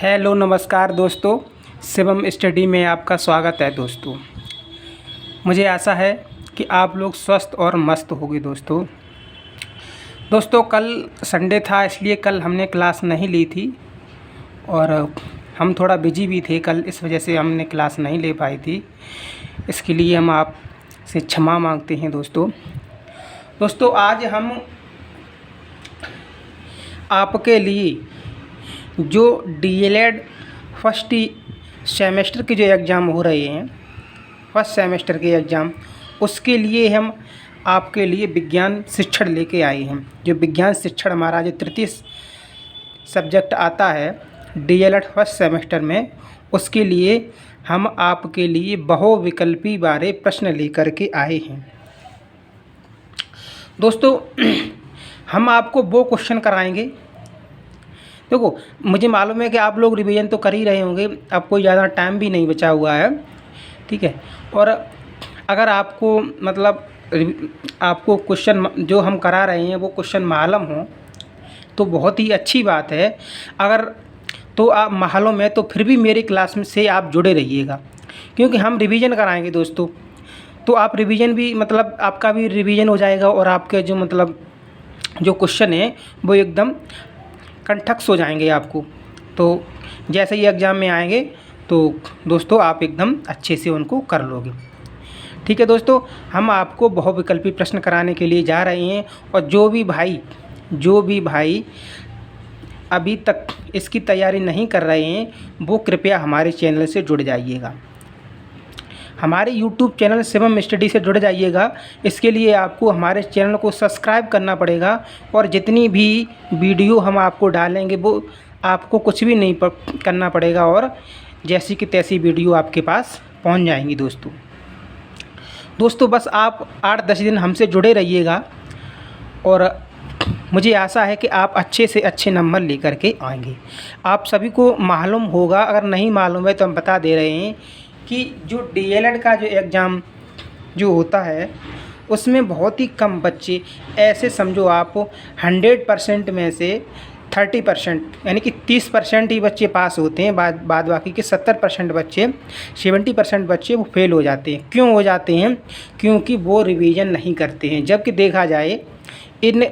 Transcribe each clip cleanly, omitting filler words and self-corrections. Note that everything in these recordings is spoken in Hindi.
हेलो नमस्कार दोस्तों, शिवम स्टडी में आपका स्वागत है दोस्तों। मुझे आशा है कि आप लोग स्वस्थ और मस्त होंगे दोस्तों। कल संडे था, इसलिए कल हमने क्लास नहीं ली थी और हम थोड़ा बिजी भी थे कल, इस वजह से हमने क्लास नहीं ले पाई थी। इसके लिए हम आपसे क्षमा मांगते हैं दोस्तों। आज हम आपके लिए जो डीएलएड फर्स्ट सेमेस्टर के जो एग्ज़ाम हो रहे हैं, फर्स्ट सेमेस्टर के एग्ज़ाम, उसके लिए हम आपके लिए विज्ञान शिक्षण लेके आए हैं। जो विज्ञान शिक्षण हमारा जो तृतीय सब्जेक्ट आता है डीएलएड फर्स्ट सेमेस्टर में, उसके लिए हम आपके लिए बहुविकल्पी बारे प्रश्न लेकर के आए हैं दोस्तों। हम आपको वो क्वेश्चन कराएंगे। देखो, मुझे मालूम है कि आप लोग रिवीजन तो कर ही रहे होंगे, अब कोई ज़्यादा टाइम भी नहीं बचा हुआ है, ठीक है। और अगर आपको आपको क्वेश्चन जो हम करा रहे हैं वो क्वेश्चन मालूम हो तो बहुत ही अच्छी बात है। अगर तो आप मालूम है तो फिर भी मेरी क्लास में से आप जुड़े रहिएगा, क्योंकि हम रिवीजन कराएंगे दोस्तों। तो आप रिवीजन भी आपका भी रिवीजन हो जाएगा और आपके जो क्वेश्चन है वो एकदम कंठस्थ हो जाएंगे आपको। तो जैसे ही एग्ज़ाम में आएंगे तो दोस्तों आप एकदम अच्छे से उनको कर लोगे, ठीक है दोस्तों। हम आपको बहुविकल्पी प्रश्न कराने के लिए जा रहे हैं और जो भी भाई अभी तक इसकी तैयारी नहीं कर रहे हैं वो कृपया हमारे चैनल से जुड़ जाइएगा, हमारे YouTube चैनल शिवम स्टडी से जुड़ जाइएगा। इसके लिए आपको हमारे चैनल को सब्सक्राइब करना पड़ेगा और जितनी भी वीडियो हम आपको डालेंगे वो आपको कुछ भी नहीं करना पड़ेगा और जैसी कि तैसी वीडियो आपके पास पहुंच जाएंगी दोस्तों। बस आप 8-10 दिन हमसे जुड़े रहिएगा और मुझे आशा है कि आप अच्छे से अच्छे नंबर लेकर के आएंगे। आप सभी को मालूम होगा, अगर नहीं मालूम है तो हम बता दे रहे हैं कि जो डीएलएड का जो एग्ज़ाम जो होता है उसमें बहुत ही कम बच्चे, ऐसे समझो आप 100% में से 30% यानी कि 30% ही बच्चे पास होते हैं, बाद बाकी के 70% बच्चे 70% बच्चे वो फेल हो जाते हैं। क्यों हो जाते हैं? क्योंकि वो रिवीजन नहीं करते हैं। जबकि देखा जाए इन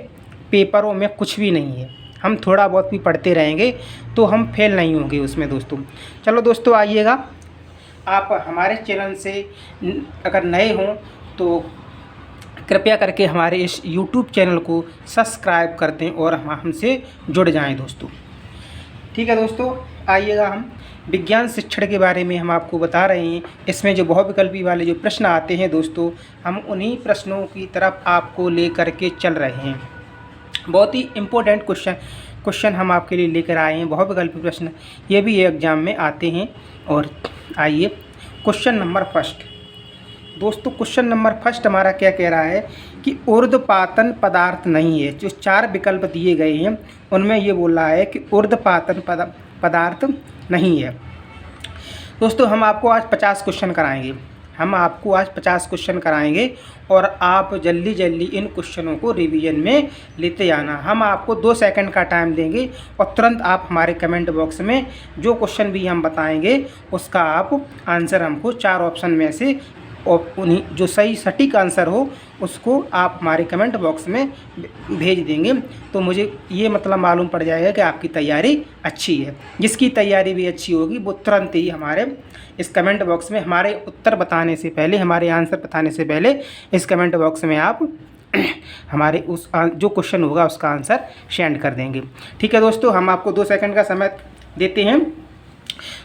पेपरों में कुछ भी नहीं है, हम थोड़ा बहुत भी पढ़ते रहेंगे तो हम फेल नहीं होंगे उसमें दोस्तों। चलो दोस्तों, आइएगा, आप हमारे चैनल से अगर नए हों तो कृपया करके हमारे इस YouTube चैनल को सब्सक्राइब कर दें और हमसे जुड़ जाएं दोस्तों, ठीक है दोस्तों। आइएगा, हम विज्ञान शिक्षण के बारे में हम आपको बता रहे हैं। इसमें जो बहुविकल्पी वाले जो प्रश्न आते हैं दोस्तों, हम उन्हीं प्रश्नों की तरफ आपको ले कर के चल रहे हैं। बहुत ही इम्पोर्टेंट क्वेश्चन हम आपके लिए लेकर आए हैं, बहुविकल्पी प्रश्न, ये भी एग्ज़ाम में आते हैं। और आइए क्वेश्चन नंबर फर्स्ट दोस्तों। क्वेश्चन नंबर फर्स्ट हमारा क्या कह रहा है कि ऊर्ध्वपातन पदार्थ नहीं है। जो 4 विकल्प दिए गए हैं उनमें ये बोल रहा है कि ऊर्ध्वपातन पदार्थ नहीं है दोस्तों। हम आपको आज 50 क्वेश्चन कराएंगे और आप जल्दी इन क्वेश्चनों को रिवीजन में लेते आना। हम आपको 2 सेकंड का टाइम देंगे और तुरंत आप हमारे कमेंट बॉक्स में जो क्वेश्चन भी हम बताएंगे उसका आप आंसर हमको 4 ऑप्शन में से और उन्हीं जो सही सटीक आंसर हो उसको आप हमारे कमेंट बॉक्स में भेज देंगे। तो मुझे ये मालूम पड़ जाएगा कि आपकी तैयारी अच्छी है। जिसकी तैयारी भी अच्छी होगी वो तुरंत ही हमारे इस कमेंट बॉक्स में हमारे उत्तर बताने से पहले, हमारे आंसर बताने से पहले इस कमेंट बॉक्स में आप हमारे उस जो क्वेश्चन होगा उसका आंसर सेंड कर देंगे, ठीक है दोस्तों। हम आपको 2 सेकंड का समय देते हैं।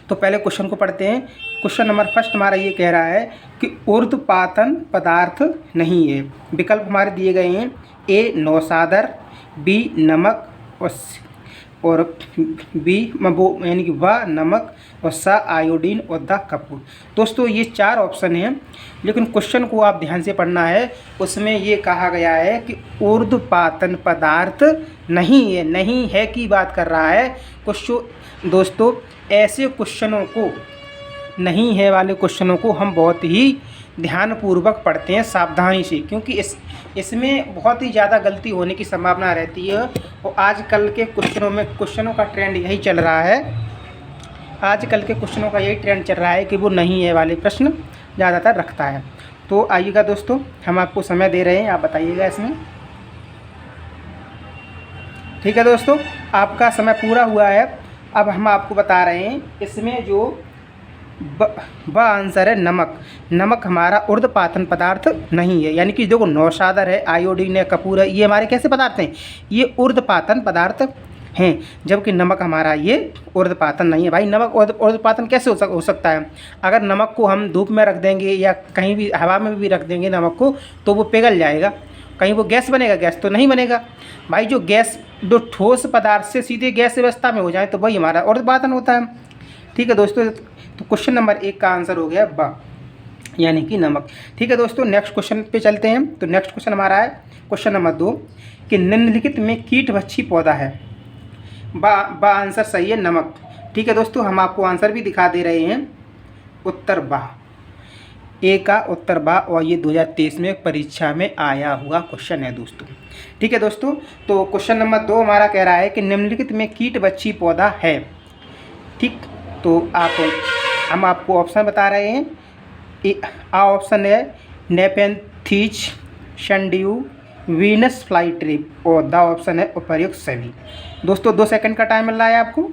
तो पहले क्वेश्चन को पढ़ते हैं। क्वेश्चन नंबर फर्स्ट हमारा ये कह रहा है कि ऊर्ध्वपातन पदार्थ नहीं है। विकल्प हमारे दिए गए हैं, ए नौसादर, बी नमक और बी यानी कि व नमक और स आयोडीन और द कपूर। दोस्तों ये 4 ऑप्शन हैं, लेकिन क्वेश्चन को आप ध्यान से पढ़ना है। उसमें ये कहा गया है कि ऊर्ध्वपातन पदार्थ नहीं है की बात कर रहा है क्वेश्चन दोस्तों। ऐसे क्वेश्चनों को, नहीं है वाले क्वेश्चनों को हम बहुत ही ध्यानपूर्वक पढ़ते हैं, सावधानी से, क्योंकि इसमें बहुत ही ज़्यादा गलती होने की संभावना रहती है। और आजकल के क्वेश्चनों का ट्रेंड यही चल रहा है आजकल के क्वेश्चनों का यही ट्रेंड चल रहा है कि वो नहीं है वाले प्रश्न ज़्यादातर रखता है। तो आइएगा दोस्तों, हम आपको समय दे रहे हैं, आप बताइएगा इसमें। ठीक है दोस्तों, आपका समय पूरा हुआ है। अब हम आपको बता रहे हैं इसमें जो ब आंसर है नमक। नमक हमारा ऊर्ध्वपातन पदार्थ नहीं है, यानी कि देखो नौशादर है, आयोडीन है, कपूर है, ये हमारे कैसे पदार्थ हैं, ये ऊर्ध्वपातन पदार्थ हैं, जबकि नमक हमारा ये ऊर्ध्वपातन नहीं है। भाई नमक ऊर्ध्वपातन कैसे हो सकता है? अगर नमक को हम धूप में रख देंगे या कहीं भी हवा में भी रख देंगे नमक को, तो वो पिघल जाएगा। कहीं वो गैस बनेगा? गैस तो नहीं बनेगा। भाई जो गैस जो ठोस पदार्थ से सीधे गैस अवस्था में हो जाए तो वही हमारा ऊर्ध्वपातन होता है। ठीक है दोस्तों, तो क्वेश्चन नंबर 1 का आंसर हो गया ब, यानी कि नमक। ठीक है दोस्तों, नेक्स्ट क्वेश्चन पे चलते हैं। तो नेक्स्ट क्वेश्चन हमारा है क्वेश्चन नंबर 2 कि निम्नलिखित में कीटभक्षी पौधा है। बा आंसर सही है नमक। ठीक है दोस्तों, हम आपको आंसर भी दिखा दे रहे हैं। उत्तर बा, ए का उत्तर बा, और ये 2023 में परीक्षा में आया हुआ क्वेश्चन है दोस्तों। ठीक है दोस्तों, तो क्वेश्चन नंबर 2 हमारा कह रहा है कि निम्नलिखित में कीटभक्षी पौधा है। ठीक, तो हम आपको ऑप्शन बता रहे हैं। आ ऑप्शन है नेपेंथीज, शंडियू, वीनस फ्लाई ट्रिप, और द ऑप्शन है उपर्युक्त सभी। दोस्तों 2 सेकंड का टाइम मिल रहा है आपको।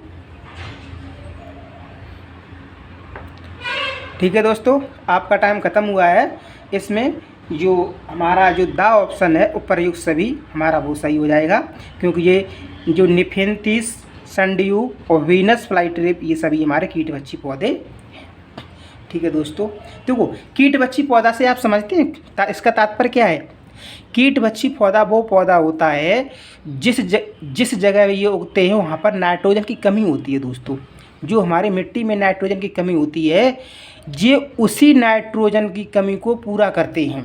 ठीक है दोस्तों, आपका टाइम ख़त्म हुआ है। इसमें जो हमारा जो द ऑप्शन है उपर्युक्त सभी हमारा वो सही हो जाएगा, क्योंकि ये जो निफेंथिस, संडियू और वीनस फ्लाई ट्रिप ये सभी हमारे कीटभक्षी पौधे। ठीक है दोस्तों, देखो कीटभक्षी पौधा से आप समझते हैं इसका तात्पर्य क्या है? कीटभक्षी पौधा वो पौधा होता है जिस जगह ये उगते हैं वहाँ पर नाइट्रोजन की कमी होती है दोस्तों। जो हमारे मिट्टी में नाइट्रोजन की कमी होती है, ये उसी नाइट्रोजन की कमी को पूरा करते हैं,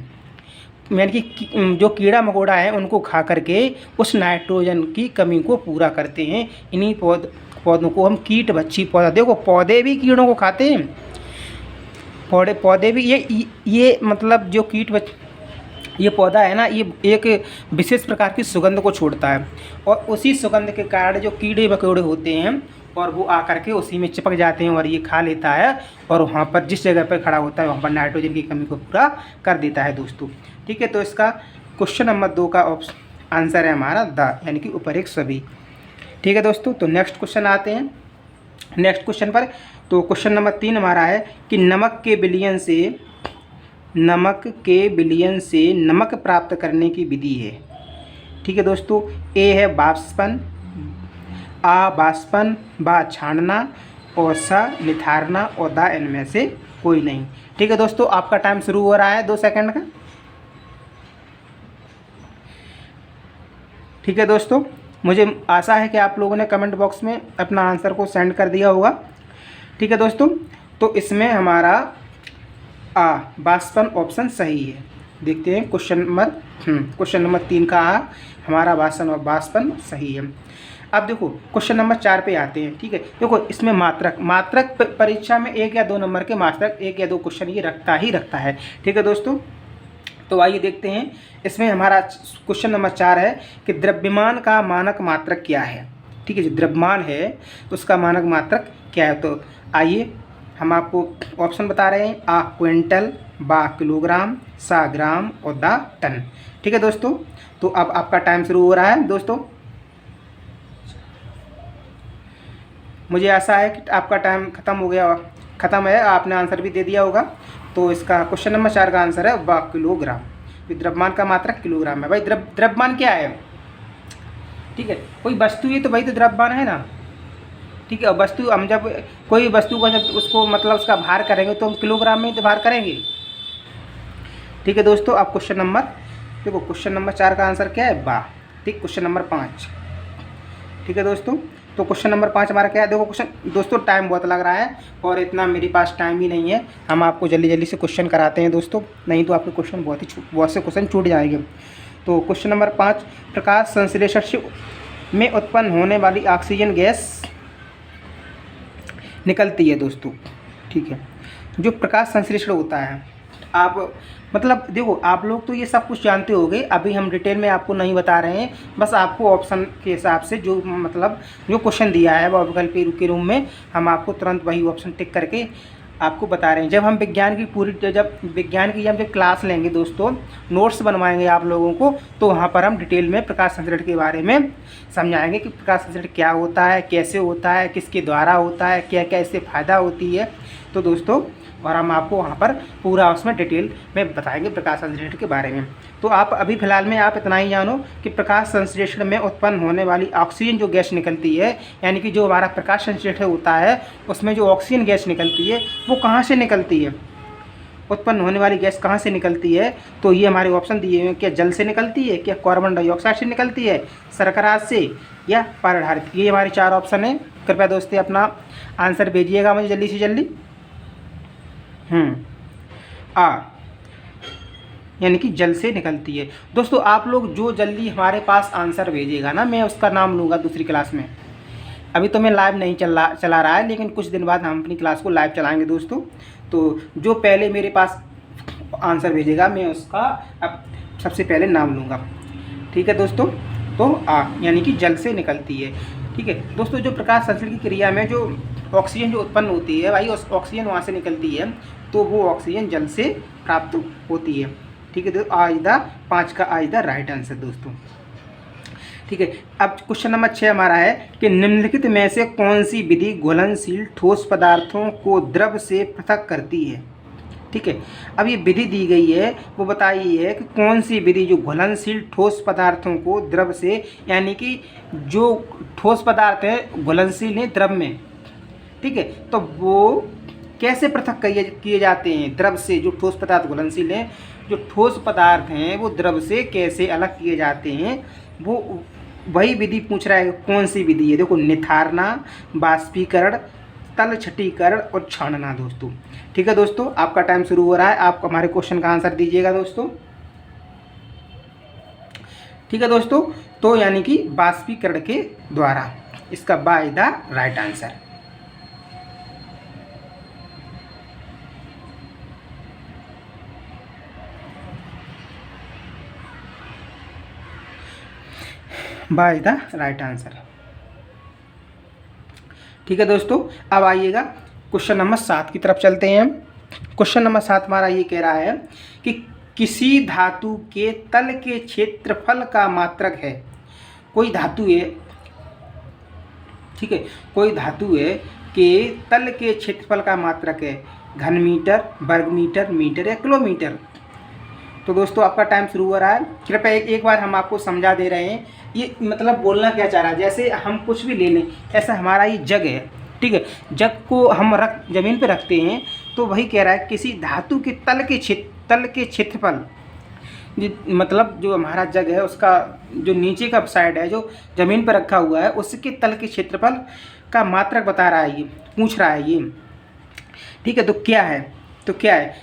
यानी कि जो कीड़ा मकोड़ा है उनको खा करके उस नाइट्रोजन की कमी को पूरा करते हैं। इन्हीं पौधों को हम कीटभक्षी पौधा, देखो पौधे भी कीड़ों को खाते हैं, पौधे भी ये मतलब जो ये पौधा है ना, ये एक विशेष प्रकार की सुगंध को छोड़ता है, और उसी सुगंध के कारण जो कीड़े मकोड़े होते हैं और वो आकर के उसी में चिपक जाते हैं और ये खा लेता है, और वहाँ पर जिस जगह पर खड़ा होता है वहाँ पर नाइट्रोजन की कमी को पूरा कर देता है दोस्तों। ठीक है, तो इसका क्वेश्चन नंबर 2 का आंसर है हमारा द, यानी कि उपर्युक्त सभी। ठीक है दोस्तों, तो नेक्स्ट क्वेश्चन आते हैं नेक्स्ट क्वेश्चन पर। तो क्वेश्चन नंबर 3 हमारा है कि नमक के विलयन से नमक प्राप्त करने की विधि है। ठीक है दोस्तों, ए है वाष्पन, आ वाष्पन, बा छानना, और सा निथारना, और दा इनमें से कोई नहीं। ठीक है दोस्तों, आपका टाइम शुरू हो रहा है 2 सेकंड का। ठीक है दोस्तों, मुझे आशा है कि आप लोगों ने कमेंट बॉक्स में अपना आंसर को सेंड कर दिया होगा। ठीक है दोस्तों, तो इसमें हमारा आ वाष्पन ऑप्शन सही है। देखते हैं क्वेश्चन नंबर 3 का आ हमारा वाष्पन सही है। अब देखो क्वेश्चन नंबर 4 पे आते हैं। ठीक है, देखो इसमें मात्रक परीक्षा में 1 या 2 नंबर के मात्रक 1 या 2 क्वेश्चन ये रखता है। ठीक है दोस्तों, तो आइए देखते हैं। इसमें हमारा क्वेश्चन नंबर 4 है कि द्रव्यमान का मानक मात्रक क्या है। ठीक है, जो द्रव्यमान है उसका मानक मात्रक क्या है। तो आइए हम आपको ऑप्शन बता रहे हैं। आ क्विंटल, बा किलोग्राम, सा ग्राम, और दा टन। ठीक है दोस्तों, तो अब आपका टाइम शुरू हो रहा है दोस्तों। मुझे आशा है कि आपका टाइम ख़त्म है, आपने आंसर भी दे दिया होगा। तो इसका क्वेश्चन नंबर 4 का आंसर है बा किलोग्राम। द्रव्यमान का मात्रक किलोग्राम है। भाई द्रव्यमान क्या है? ठीक है, कोई वस्तु है तो भाई तो द्रव्यमान है ना। ठीक है, वस्तु हम जब कोई वस्तु को जब उसको मतलब उसका भार करेंगे तो हम किलोग्राम में तो भार करेंगे। ठीक है दोस्तों, अब क्वेश्चन नंबर 4 का आंसर क्या है? बा। ठीक, क्वेश्चन नंबर 5। ठीक है दोस्तों, तो क्वेश्चन नंबर 5 हमारा क्या है? देखो क्वेश्चन दोस्तों टाइम बहुत लग रहा है और इतना मेरे पास टाइम ही नहीं है। हम आपको जल्दी से क्वेश्चन कराते हैं दोस्तों, नहीं तो आपके क्वेश्चन बहुत से क्वेश्चन छूट जाएंगे। तो क्वेश्चन नंबर 5, प्रकाश संश्लेषण से में उत्पन्न होने वाली ऑक्सीजन गैस निकलती है दोस्तों। ठीक है, जो प्रकाश संश्लेषण होता है आप मतलब देखो, आप लोग तो ये सब कुछ जानते होगे, अभी हम डिटेल में आपको नहीं बता रहे हैं, बस आपको ऑप्शन के हिसाब से जो मतलब जो क्वेश्चन दिया है वो विकल्प के रूम में हम आपको तुरंत वही ऑप्शन टिक करके आपको बता रहे हैं। जब हम विज्ञान की हम जब क्लास लेंगे दोस्तों, नोट्स बनवाएंगे आप लोगों को, तो वहाँ पर हम डिटेल में प्रकाश संश्लेषण के बारे में समझाएंगे कि प्रकाश संश्लेषण क्या होता है, कैसे होता है, किसके द्वारा होता है, क्या क्या इससे फ़ायदा होती है। तो दोस्तों, और हम आपको वहाँ पर पूरा उसमें डिटेल में बताएंगे प्रकाश संश्लेषण के बारे में। तो आप अभी फ़िलहाल में आप इतना ही जानो कि प्रकाश संश्लेषण में उत्पन्न होने वाली ऑक्सीजन जो गैस निकलती है, यानी कि जो हमारा प्रकाश संश्लेषण होता है उसमें जो ऑक्सीजन गैस निकलती है वो कहाँ से निकलती है, उत्पन्न होने वाली गैस कहाँ से निकलती है। तो ये हमारे ऑप्शन दिए हुए हैं, क्या जल से निकलती है, क्या कार्बन डाइऑक्साइड से निकलती है, सरकराज से, या परधारित। ये हमारे 4 ऑप्शन हैं। कृपया दोस्तों अपना आंसर भेजिएगा मुझे जल्दी से जल्दी। यानी कि जल से निकलती है। दोस्तों, आप लोग जो जल्दी हमारे पास आंसर भेजेगा ना, मैं उसका नाम लूँगा दूसरी क्लास में। अभी तो मैं लाइव नहीं चला रहा है, लेकिन कुछ दिन बाद हम अपनी क्लास को लाइव चलाएंगे दोस्तों। तो जो पहले मेरे पास आंसर भेजेगा मैं उसका अब सबसे पहले नाम लूँगा। ठीक है दोस्तों। तो यानी कि जल से निकलती है। ठीक है दोस्तों, जो प्रकाश संश्लेषण की क्रिया में जो ऑक्सीजन जो उत्पन्न होती है भाई, उस ऑक्सीजन वहाँ से निकलती है, तो वो ऑक्सीजन जल से प्राप्त होती है। ठीक है दोस्तों, आज द 5 का आज द राइट आंसर दोस्तों। ठीक है, अब क्वेश्चन नंबर 6 हमारा है कि निम्नलिखित में से कौन सी विधि घुलनशील ठोस पदार्थों को द्रव से पृथक करती है। ठीक है, अब ये विधि दी गई है, वो बताई है कि कौन सी विधि जो घुलनशील ठोस पदार्थों को द्रव से, यानी कि जो ठोस पदार्थ है घुलनशील है द्रव में, ठीक है, तो वो कैसे पृथक किए जाते हैं द्रव से। जो ठोस पदार्थ घुलनशील हैं, जो ठोस पदार्थ हैं वो द्रव से कैसे अलग किए जाते हैं, वो वही विधि पूछ रहा है। कौन सी विधि है, देखो, निथारना, बाष्पीकरण, तल छटीकरण और छानना दोस्तों। ठीक है दोस्तों, आपका टाइम शुरू हो रहा है, आप हमारे क्वेश्चन का आंसर दीजिएगा दोस्तों। ठीक है दोस्तों, तो यानी कि बाष्पीकरण के द्वारा, इसका by the right answer. By the right answer. ठीक है दोस्तों, अब आइएगा क्वेश्चन नंबर 7 की तरफ चलते हैं। क्वेश्चन नंबर 7 हमारा ये कह रहा है कि किसी धातु के तल के क्षेत्रफल का मात्रक है। कोई धातु है, ठीक है, कोई धातु है कि तल के क्षेत्रफल का मात्रक है घन मीटर, वर्ग मीटर, मीटर या किलोमीटर। तो दोस्तों, आपका टाइम शुरू हो रहा है। कृपया एक बार हम आपको समझा दे रहे हैं, ये मतलब बोलना क्या चाह रहा है। जैसे हम कुछ भी ले लें, ऐसा हमारा ये जग है, ठीक है, जग को हम ज़मीन पे रखते हैं, तो वही कह रहा है किसी धातु के तल के क्षेत्रफल, मतलब जो हमारा जग है उसका जो नीचे का साइड है जो ज़मीन पर रखा हुआ है, उसके तल के क्षेत्रफल का मात्रक बता रहा है, ये पूछ रहा है ये। ठीक है, तो क्या है,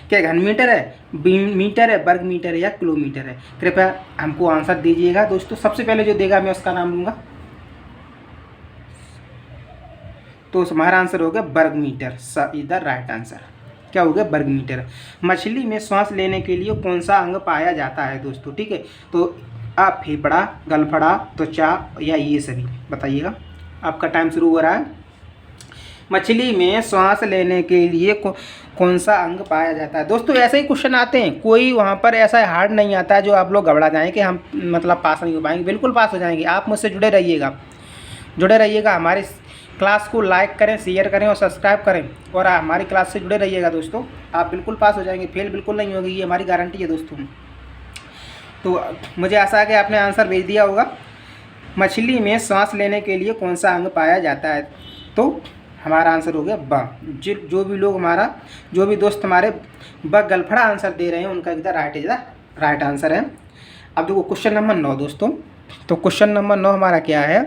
क्या घन मीटर है, मीटर है, वर्ग मीटर है या किलोमीटर है। कृपया हमको आंसर दीजिएगा दोस्तों। सबसे पहले जो देगा मैं उसका नाम लूँगा। तो हमारा आंसर हो गया वर्ग metre, is the right answer. क्या हो गया, वर्ग मीटर। मछली में सांस लेने के लिए कौन सा अंग पाया जाता है दोस्तों। ठीक है, तो फेफड़ा, गलफड़ा, त्वचा या ये सभी बताइएगा। आपका टाइम शुरू हो रहा है। मछली में सांस लेने के लिए कौन सा अंग पाया जाता है दोस्तों। ऐसे ही क्वेश्चन आते हैं, कोई वहाँ पर ऐसा हार्ड नहीं आता है जो आप लोग घबरा जाएं कि हम मतलब पास नहीं हो पाएंगे। बिल्कुल पास हो जाएंगे। आप मुझसे जुड़े रहिएगा। हमारी क्लास को लाइक करें, शेयर करें और सब्सक्राइब करें, और हमारी क्लास से जुड़े रहिएगा दोस्तों। आप बिल्कुल पास हो जाएंगे, फेल बिल्कुल नहीं होगी, ये हमारी गारंटी है दोस्तों। तो मुझे आशा है कि आपने आंसर भेज दिया होगा। मछली में सांस लेने के लिए कौन सा अंग पाया जाता है, तो हमारा आंसर हो गया ब। जो भी दोस्त हमारे ब गलफड़ा आंसर दे रहे हैं उनका इधर राइट आंसर है। अब देखो क्वेश्चन नंबर 9 दोस्तों। तो क्वेश्चन नंबर 9 हमारा क्या है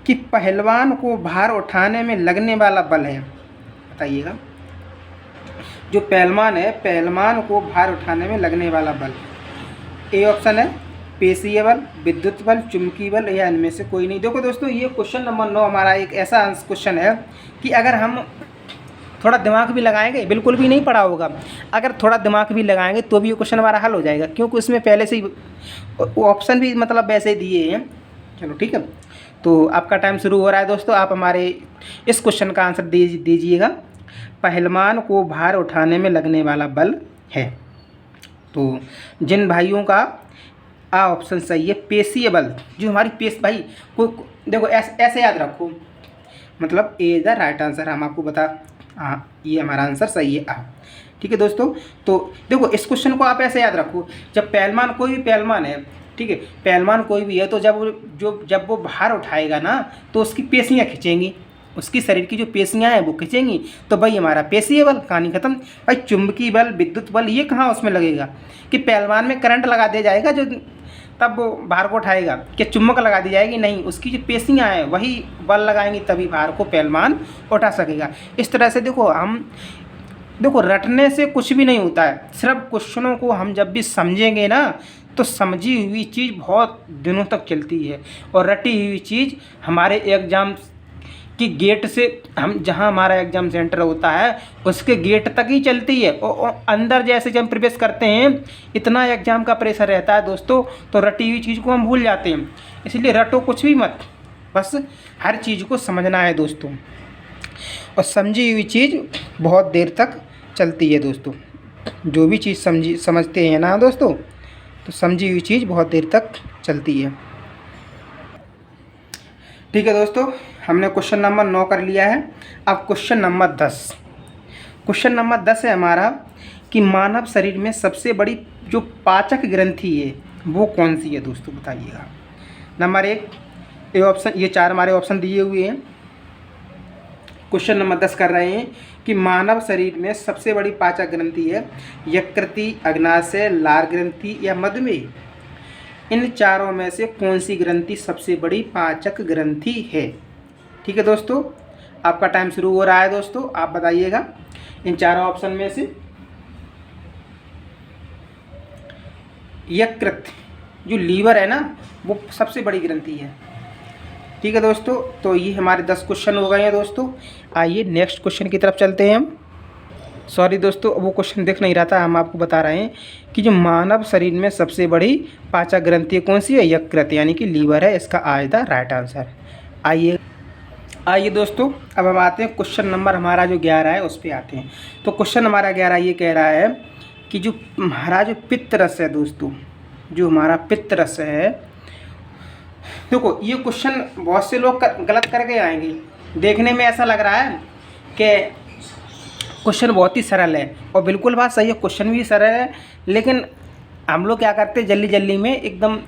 कि पहलवान को भार उठाने में लगने वाला बल है, बताइएगा। जो पहलवान है, पहलवान को भार उठाने में लगने वाला बल, ए ऑप्शन है पेशीय बल, विद्युत बल, चुंबकीय बल या इनमें से कोई नहीं। देखो दोस्तों, ये क्वेश्चन नंबर 9 हमारा एक ऐसा क्वेश्चन है कि अगर हम थोड़ा दिमाग भी लगाएंगे, बिल्कुल भी नहीं पढ़ा होगा, अगर थोड़ा दिमाग भी लगाएंगे तो भी ये क्वेश्चन हमारा हल हो जाएगा, क्योंकि उसमें पहले से ही ऑप्शन भी मतलब वैसे दिए हैं। चलो ठीक है, तो आपका टाइम शुरू हो रहा है दोस्तों। आप हमारे इस क्वेश्चन का आंसर दीजिएगा। पहलवान को भार उठाने में लगने वाला बल है। तो जिन भाइयों का आ ऑप्शन सही है, पेशीय बल, जो हमारी भाई को देखो ऐसे याद रखो, मतलब ए इज द राइट आंसर। हम आपको बता, हाँ ये हमारा आंसर सही है आ। ठीक है दोस्तों, तो देखो इस क्वेश्चन को आप ऐसे याद रखो, जब पहलवान, कोई भी पहलवान है, ठीक है, पहलवान कोई भी है, तो जब वो भार उठाएगा ना, तो उसकी पेशियाँ खींचेंगी, उसकी शरीर की जो पेशियाँ हैं वो खींचेंगी, तो भाई हमारा पेशीय बल, कहानी खत्म। भाई चुंबकीय बल, विद्युत बल, ये कहाँ उसमें लगेगा कि पहलवान में करंट लगा दिया जाएगा जो तब वो भार को उठाएगा, कि चुम्बक लगा दी जाएगी, नहीं, उसकी जो पेशियाँ हैं वही बल लगाएंगी, तभी भार को पहलवान उठा सकेगा। इस तरह से देखो रटने से कुछ भी नहीं होता है, सिर्फ क्वेश्चनों को हम जब भी समझेंगे ना, तो समझी हुई चीज़ बहुत दिनों तक चलती है, और रटी हुई चीज़ हमारे एग्ज़ाम कि गेट से, हम जहाँ हमारा एग्ज़ाम सेंटर होता है उसके गेट तक ही चलती है, और अंदर जैसे जब हम प्रवेश करते हैं इतना एग्ज़ाम का प्रेशर रहता है दोस्तों, तो रटी हुई चीज़ को हम भूल जाते हैं। इसलिए रटो कुछ भी मत, बस हर चीज़ को समझना है दोस्तों, और समझी हुई चीज़ बहुत देर तक चलती है दोस्तों। जो भी चीज़ समझते हैं ना दोस्तों, तो समझी हुई चीज़ बहुत देर तक चलती है। ठीक है दोस्तों, हमने क्वेश्चन नंबर 9 कर लिया है। अब क्वेश्चन नंबर 10। क्वेश्चन नंबर 10 है हमारा कि मानव शरीर में सबसे बड़ी जो पाचक ग्रंथि है वो कौन सी है दोस्तों, बताइएगा। नंबर 1 ये ऑप्शन, ये 4 हमारे ऑप्शन दिए हुए हैं। क्वेश्चन नंबर 10 कर रहे हैं कि मानव शरीर में सबसे बड़ी पाचक ग्रंथि है यकृति, अग्नाशय, लार ग्रंथि या मधुमेह। इन चारों में से कौन सी ग्रंथि सबसे बड़ी पाचक ग्रंथि है। ठीक है दोस्तों, आपका टाइम शुरू हो रहा है दोस्तों, आप बताइएगा इन चारों ऑप्शन में से। यकृत, जो लीवर है ना, वो सबसे बड़ी ग्रंथि है। ठीक है दोस्तों, तो ये हमारे 10 क्वेश्चन हो गए हैं दोस्तों। आइए नेक्स्ट क्वेश्चन की तरफ चलते हैं हम। सॉरी दोस्तों, वो क्वेश्चन दिख नहीं रहा था, हम आपको बता रहे हैं कि जो मानव शरीर में सबसे बड़ी पाचक ग्रंथि कौन सी है, यकृत यानी कि लीवर है, इसका आज द राइट आंसर। आइए दोस्तों, अब हम आते हैं क्वेश्चन नंबर हमारा जो 11 है उस पर आते हैं। तो क्वेश्चन हमारा 11 ये कह रहा है कि जो हमारा जो पित्तरस है दोस्तों, जो हमारा पित्तरस है, देखो ये क्वेश्चन बहुत से लोग गलत करके आएंगे। देखने में ऐसा लग रहा है कि क्वेश्चन बहुत ही सरल है, और बिल्कुल बात सही है, क्वेश्चन भी सरल है, लेकिन हम लोग क्या करते हैं जल्दी में एकदम,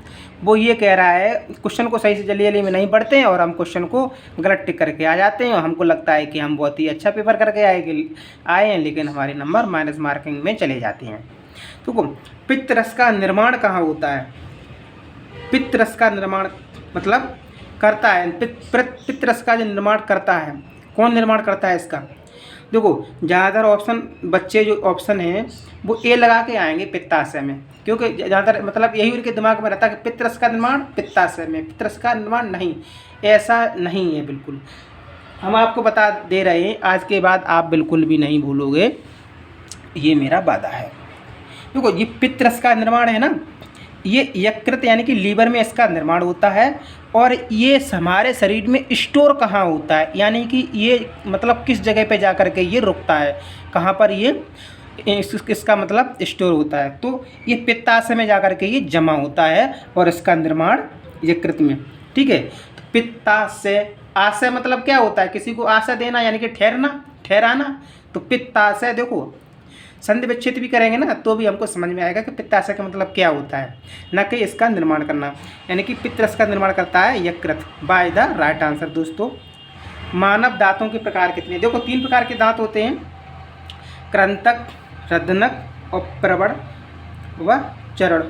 वो ये कह रहा है क्वेश्चन को सही से जल्दी में नहीं पढ़ते हैं, और हम क्वेश्चन को गलत टिक करके आ जाते हैं, और हमको लगता है कि हम बहुत ही अच्छा पेपर करके आए हैं, लेकिन हमारे नंबर माइनस मार्किंग में चले जाते हैं। तो पित्तरस का निर्माण कहाँ होता है। पित्तरस का निर्माण मतलब करता है, पित्तरस का जो निर्माण करता है, कौन निर्माण करता है इसका। देखो ज़्यादातर ऑप्शन, बच्चे जो ऑप्शन हैं वो ए लगा के आएंगे पित्ताशय में, क्योंकि ज़्यादातर मतलब यही उनके दिमाग में रहता है कि पित्तरस का निर्माण पित्ताशय में, पित्तरस का निर्माण नहीं, ऐसा नहीं है बिल्कुल। हम आपको बता दे रहे हैं, आज के बाद आप बिल्कुल भी नहीं भूलोगे, ये मेरा वादा है। देखो ये पित्तरस का निर्माण है ना, ये यकृत यानी कि लीवर में इसका निर्माण होता है, और ये हमारे शरीर में स्टोर कहाँ होता है, यानी कि ये मतलब किस जगह पे जा कर के ये रुकता है, कहाँ पर ये इसका मतलब स्टोर होता है। तो ये पित्ताशय में जा कर के ये जमा होता है, और इसका निर्माण यकृत में। ठीक है, तो पित्ताशय, आशय मतलब क्या होता है, किसी को आशय देना यानी कि ठहरना, ठहराना। तो पित्ताशय, देखो संधि विच्छेद भी करेंगे ना तो भी हमको समझ में आएगा कि पित्ताशय का मतलब क्या होता है, न कि इसका निर्माण करना, यानी कि पित्तरस का निर्माण करता है यकृत, बाय द राइट आंसर दोस्तों। मानव दांतों के प्रकार कितने, देखो 3 प्रकार के दांत होते हैं, कृंतक, रदनक और प्रवण व चरण,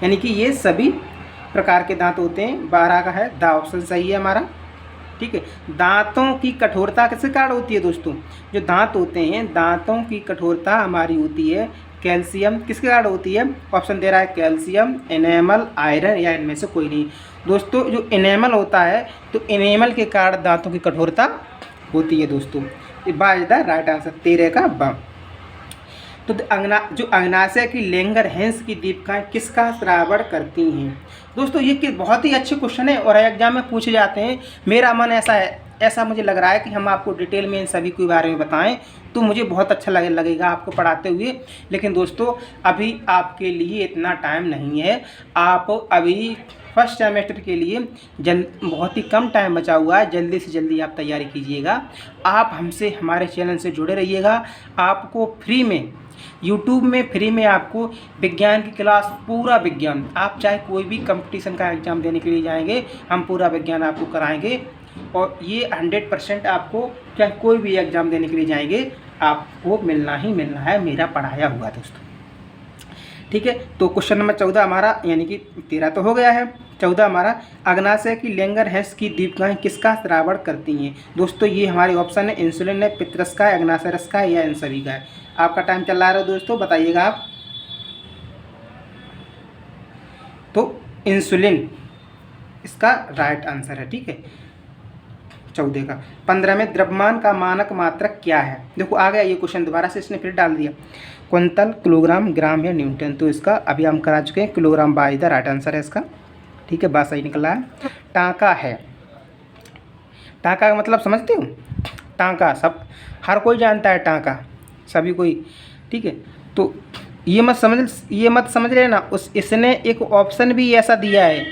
यानी कि ये सभी प्रकार के दांत होते हैं। 12 का है द ऑप्शन सही है हमारा। ठीक है, दांतों की कठोरता किसके कारण होती है दोस्तों, जो दांत होते हैं दांतों की कठोरता हमारी होती है कैल्शियम, किसके कारण होती है, ऑप्शन दे रहा है कैल्शियम, एनेमल, आयरन, या इनमें से कोई नहीं दोस्तों। जो एनेमल होता है, तो एनेमल के कारण दांतों की कठोरता होती है दोस्तों। बा इज द राइट आंसर, 13 का ब। तो जो अग्नाशय की लैंगरहैंस की दीपिकाएँ किसका श्रावण करती हैं? दोस्तों ये कि बहुत ही अच्छे क्वेश्चन है और एग्जाम में पूछे जाते हैं। मेरा मन ऐसा है, ऐसा मुझे लग रहा है कि हम आपको डिटेल में इन सभी के बारे में बताएं तो मुझे बहुत अच्छा लगेगा आपको पढ़ाते हुए। लेकिन दोस्तों अभी आपके लिए इतना टाइम नहीं है। आप अभी फर्स्ट सेमेस्टर के लिए बहुत ही कम टाइम बचा हुआ है। जल्दी से जल्दी आप तैयारी कीजिएगा। आप हमसे हमारे चैनल से जुड़े रहिएगा। आपको फ्री में यूट्यूब में फ्री में आपको विज्ञान की क्लास, पूरा विज्ञान, आप चाहे कोई भी कंपटीशन का एग्ज़ाम देने के लिए जाएंगे, हम पूरा विज्ञान आपको कराएंगे। और ये 100% आपको चाहे कोई भी एग्ज़ाम देने के लिए जाएंगे आपको मिलना ही मिलना है मेरा पढ़ाया हुआ दोस्तों। ठीक है, तो क्वेश्चन नंबर 14 हमारा, यानी कि 13 तो हो गया है, 14 हमारा, अग्नाशय की लैंगरहैंस की दीपिकाएँ किसका श्रावण करती हैं? दोस्तों ये हमारे ऑप्शन है, इंसुलिन है, पित्तरस का है, अग्नाशय रस का है, या इन सभी का है। आपका टाइम चल रहा है दोस्तों, बताइएगा आप। तो इंसुलिन इसका राइट आंसर है। ठीक है, 14 का। 15 में द्रव्यमान का मानक मात्रक क्या है? देखो आ गया ये क्वेश्चन, दोबारा से इसने फिर डाल दिया, क्विंटल, किलोग्राम, ग्राम या न्यूटन। तो इसका अभी हम करा चुके हैं, kilogram by the right answer है इसका। ठीक है, बात सही निकला है। टाँका है, टाँका का मतलब समझते हो? टाँका सब हर कोई जानता है, टाँका सभी कोई। ठीक है, तो ये मत समझ लेना इसने एक ऑप्शन भी ऐसा दिया है,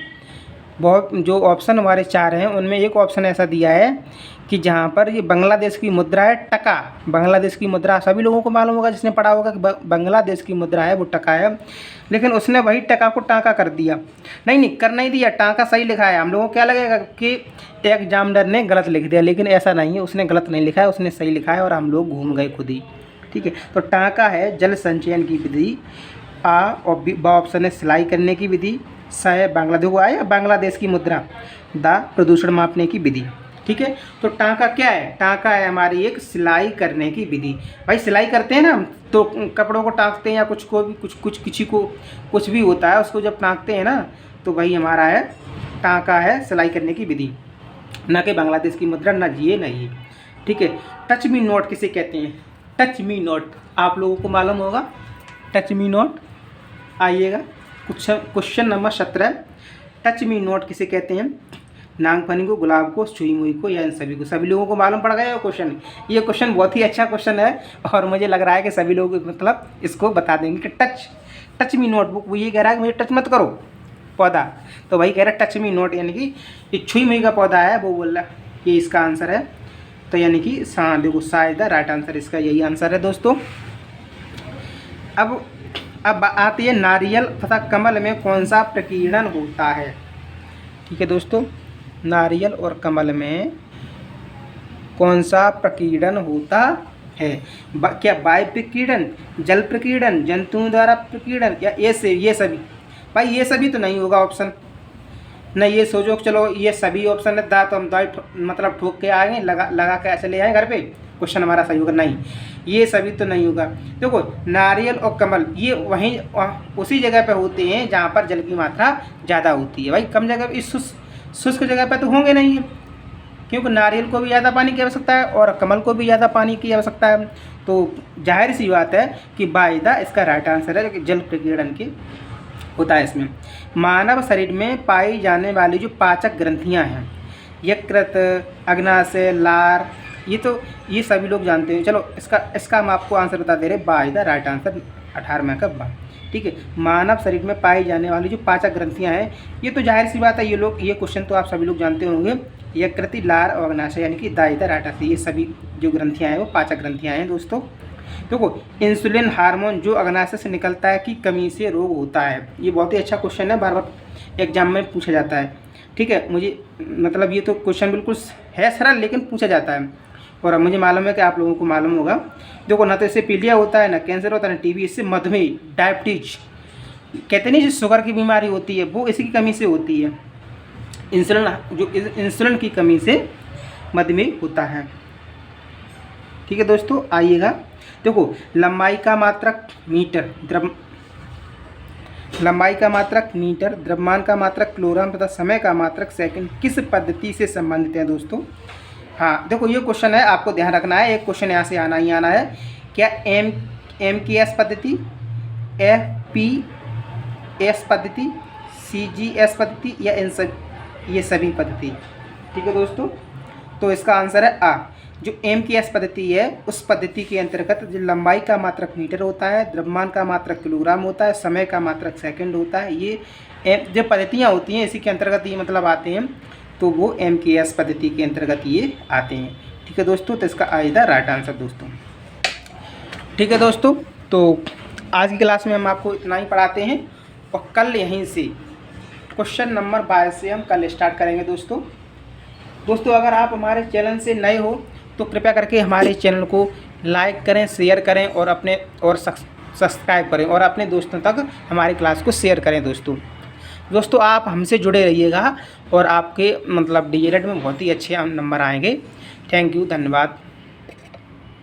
बहुत जो ऑप्शन हमारे 4 हैं उनमें एक ऑप्शन ऐसा दिया है कि जहाँ पर ये बांग्लादेश की मुद्रा है, टका। बांग्लादेश की मुद्रा सभी लोगों को मालूम होगा, जिसने पढ़ा होगा कि बांग्लादेश की मुद्रा है वो टका है, लेकिन उसने वही टका को टाँका कर दिया। नहीं कर नहीं दिया, टाँका सही लिखा है। हम लोगों को क्या लगेगा कि एग्जामिनर ने गलत लिख दिया, लेकिन ऐसा नहीं है, उसने गलत नहीं लिखा है, उसने सही लिखा है और हम लोग घूम गए खुद ही। ठीक है, तो टाँका है जल संचयन की विधि, आ और बी ऑप्शन है सिलाई करने की विधि, स है बांग्लादेश को आया बांग्लादेश की मुद्रा, दा प्रदूषण मापने की विधि। ठीक है, तो टाँका क्या है? टाँका है हमारी एक सिलाई करने की विधि। भाई सिलाई करते हैं ना हम, तो कपड़ों को टाँकते हैं या कुछ को भी कुछ किसी को कुछ भी होता है उसको जब टाँकते हैं ना, तो वही हमारा है टाँका है सिलाई करने की विधि, ना कि बांग्लादेश की मुद्रा, ना ये ना ये। ठीक है, टच मी नोट किसे कहते हैं? टच मी नोट आप लोगों को मालूम होगा, टच मी नोट। आइएगा question number 17, touch me note किसे कहते हैं? नागफनी को, गुलाब को, सुई मुई को, या इन सभी को। सभी लोगों को मालूम पड़ गया क्वेश्चन। ये क्वेश्चन बहुत ही अच्छा क्वेश्चन है और मुझे लग रहा है कि सभी लोग मतलब इसको बता देंगे कि टच मी नोट। वो ये कह रहा है कि मुझे टच मत करो पौधा, तो वही कह रहा है टच मी नोट, यानी कि ये छुई मुई का पौधा है, वो बोल रहा है ये इसका आंसर है। तो यानी कि देखो शायद राइट आंसर इसका यही आंसर है दोस्तों। अब आती है नारियल तथा कमल में कौन सा प्रकीर्णन होता है? ठीक है दोस्तों, नारियल और कमल में कौन सा प्रकीर्णन होता है? क्या वायु प्रकीर्णन, जल प्रकीर्णन, जंतुओं द्वारा प्रकीर्णन, या ये सभी? भाई ये सभी तो नहीं होगा ऑप्शन, नहीं ये सोचो चलो ये सभी ऑप्शन है दा, तो हम दवाई मतलब ठोक के आएंगे, लगा के ऐसे ले आए घर पे, क्वेश्चन हमारा सही होगा? नहीं, ये सभी तो नहीं होगा। देखो नारियल और कमल ये वहीं उसी जगह पे होते हैं जहाँ पर जल की मात्रा ज़्यादा होती है। भाई कम जगह इस शुष्क जगह पे तो होंगे नहीं है, क्योंकि नारियल को भी ज़्यादा पानी की आवश्यकता है और कमल को भी ज़्यादा पानी की आवश्यकता है। तो जाहिर सी बात है कि बायदा इसका राइट आंसर है, जल प्रकीर्णन की होता है इसमें। मानव शरीर में पाई जाने वाली जो पाचक ग्रंथियाँ हैं, यकृत, अग्नाशय, लार, ये सभी लोग जानते हैं। चलो इसका हम आपको आंसर बता दे रहे, बाय द राइट आंसर 18 का बा। ठीक है, मानव शरीर में पाई जाने वाली जो पाचक ग्रंथियां हैं, ये तो जाहिर सी बात है, ये क्वेश्चन तो आप सभी लोग जानते होंगे। यकृत, लार और अग्नाशय, यानी कि दाई द राइट आंसर, ये सभी जो ग्रंथियां हैं वो पाचक ग्रंथियां हैं दोस्तों। देखो इंसुलिन हार्मोन जो अग्नाशय से निकलता है की कमी से रोग होता है, ये बहुत ही अच्छा क्वेश्चन है, बार बार एग्जाम में पूछा जाता है। ठीक है, मुझे मतलब ये तो क्वेश्चन बिल्कुल है सरल, लेकिन पूछा जाता है और मुझे मालूम है कि आप लोगों को मालूम होगा। देखो ना तो इससे पीलिया होता है, ना कैंसर होता है, ना टीबी, इससे मधुमेह, डायबिटीज कहते नहीं, जो शुगर की बीमारी होती है वो इसी की कमी से होती है। इंसुलिन की कमी से मधुमेह होता है। ठीक है दोस्तों, आइएगा देखो लंबाई का मात्रक मीटर, द्रव्यमान का मात्रक किलोग्राम तथा समय का मात्रक सेकंड किस पद्धति से संबंधित है दोस्तों? हाँ देखो ये क्वेश्चन है, आपको ध्यान रखना है, एक क्वेश्चन यहाँ से आना ही आना है। क्या MKS पद्धति, FPS पद्धति, CGS पद्धति या इन सब ये सभी पद्धति? ठीक है दोस्तों, तो इसका आंसर है आ। जो MKS पद्धति है उस पद्धति के अंतर्गत जो लंबाई का मात्रक मीटर होता है, द्रव्यमान का मात्रक किलोग्राम होता है, समय का मात्रक सेकंड होता है, ये जो पद्धतियाँ होती हैं इसी के अंतर्गत ये मतलब आते हैं, तो वो MKS पद्धति के अंतर्गत ये आते हैं। ठीक है दोस्तों, तो इसका आई द राइट आंसर दोस्तों। ठीक है दोस्तों, तो आज की क्लास में हम आपको इतना ही पढ़ाते हैं और कल यहीं से क्वेश्चन नंबर 22 से हम कल स्टार्ट करेंगे दोस्तों। अगर आप हमारे चैनल से नए हो तो कृपया करके हमारे चैनल को लाइक करें, शेयर करें और सब्सक्राइब करें और अपने दोस्तों तक हमारी क्लास को शेयर करें दोस्तों। आप हमसे जुड़े रहिएगा और आपके मतलब DLED में बहुत ही अच्छे नंबर आएंगे। थैंक यू, धन्यवाद।